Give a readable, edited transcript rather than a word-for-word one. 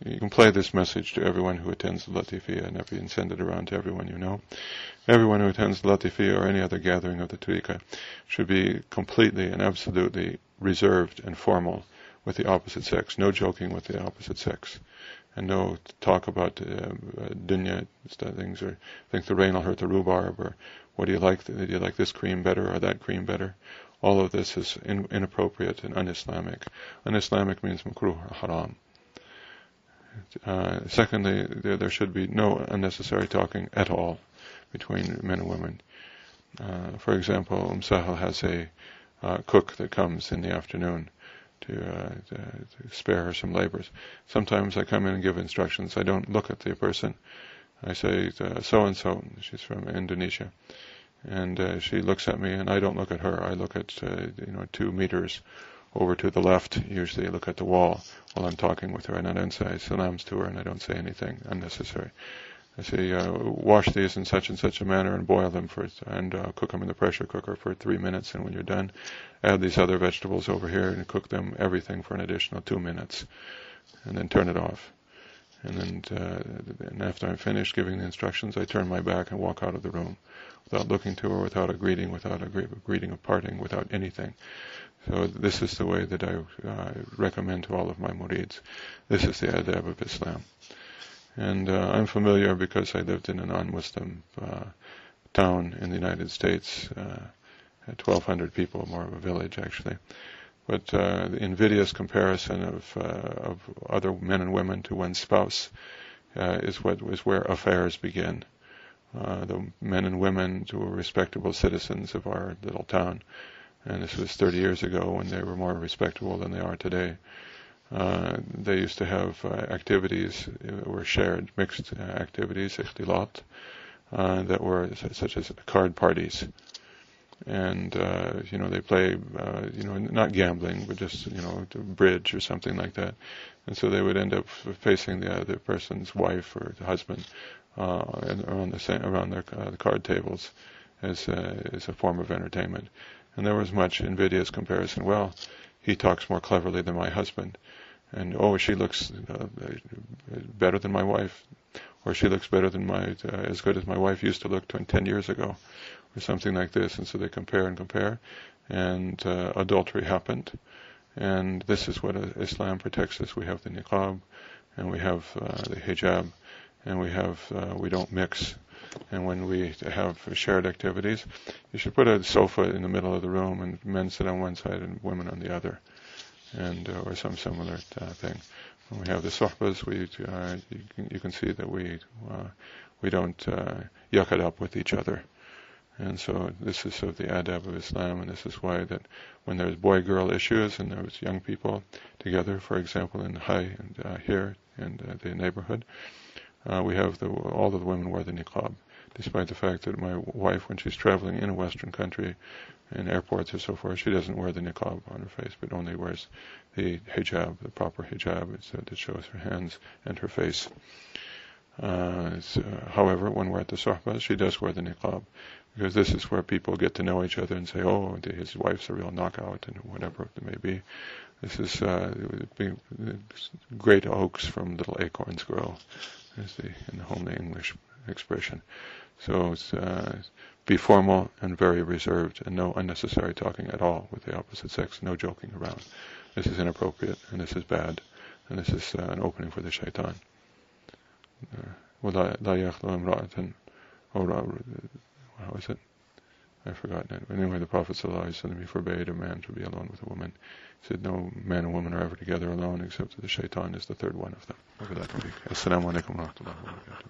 You can play this message to everyone who attends the Latifiyya and send it around to everyone you know. Everyone who attends the Latifiyya or any other gathering of the Tariqah should be completely and absolutely reserved and formal with the opposite sex. No joking with the opposite sex. And no talk about dunya things, or think the rain will hurt the rhubarb, or what do you like? Do you like this cream better or that cream better? All of this is inappropriate and un-Islamic. Un-Islamic means makruh or haram. Secondly, there should be no unnecessary talking at all between men and women. For example, Sahel has a cook that comes in the afternoon to spare her some labors. Sometimes I come in and give instructions. I don't look at the person. I say, so-and-so, she's from Indonesia. And she looks at me, and I don't look at her. I look at 2 meters over to the left. Usually I look at the wall while I'm talking with her, and I don't say salams to her, and I don't say anything unnecessary. I say, wash these in such and such a manner and boil them and cook them in the pressure cooker for 3 minutes, and when you're done, add these other vegetables over here and cook them, everything, for an additional 2 minutes, and then turn it off. And after I'm finished giving the instructions, I turn my back and walk out of the room without looking to her, without a greeting, without a greeting of parting, without anything. So this is the way that I recommend to all of my murids. This is the adab of Islam. And I'm familiar because I lived in a non-Muslim town in the United States, 1,200 people, more of a village actually. But the invidious comparison of other men and women to one's spouse is where affairs begin. The men and women who were respectable citizens of our little town, and this was 30 years ago when they were more respectable than they are today. They used to have activities that were shared, mixed activities, ikhtilat, that were such as card parties. And, they play, not gambling, but just, bridge or something like that. And so they would end up facing the other person's wife or the husband around the card tables as a form of entertainment. And there was much invidious comparison. Well, he talks more cleverly than my husband. And, she looks better than my wife. Or she looks better than as good as my wife used to look 10 years ago. Or something like this. And so they compare, and adultery happened. And this is what Islam protects us. We have the niqab, and we have the hijab, and we don't mix. And when we have shared activities, you should put a sofa in the middle of the room, and men sit on one side and women on the other, and or some similar thing. When we have the sohbas, you can see that we don't yuck it up with each other. And so this is of the adab of Islam, and this is why that when there's boy-girl issues and there's young people together, for example, in Hai and here in the neighborhood, we have all of the women wear the niqab, despite the fact that my wife, when she's traveling in a Western country, in airports or so forth, she doesn't wear the niqab on her face, but only wears the hijab, the proper hijab that shows her hands and her face. However, when we're at the sohbah, she does wear the niqab, because this is where people get to know each other and say, his wife's a real knockout, and whatever it may be. This is great oaks from little acorns grow, in the homely English expression. So be formal and very reserved, and no unnecessary talking at all with the opposite sex, no joking around. This is inappropriate, and this is bad, and this is an opening for the shaitan. How is it? I've forgotten it. Anyway, the Prophet ﷺ, he forbade a man to be alone with a woman. He said no man and woman are ever together alone except that the shaitan is the third one of them. Assalamu alaikum wa rahmatullahi wa barakatuh.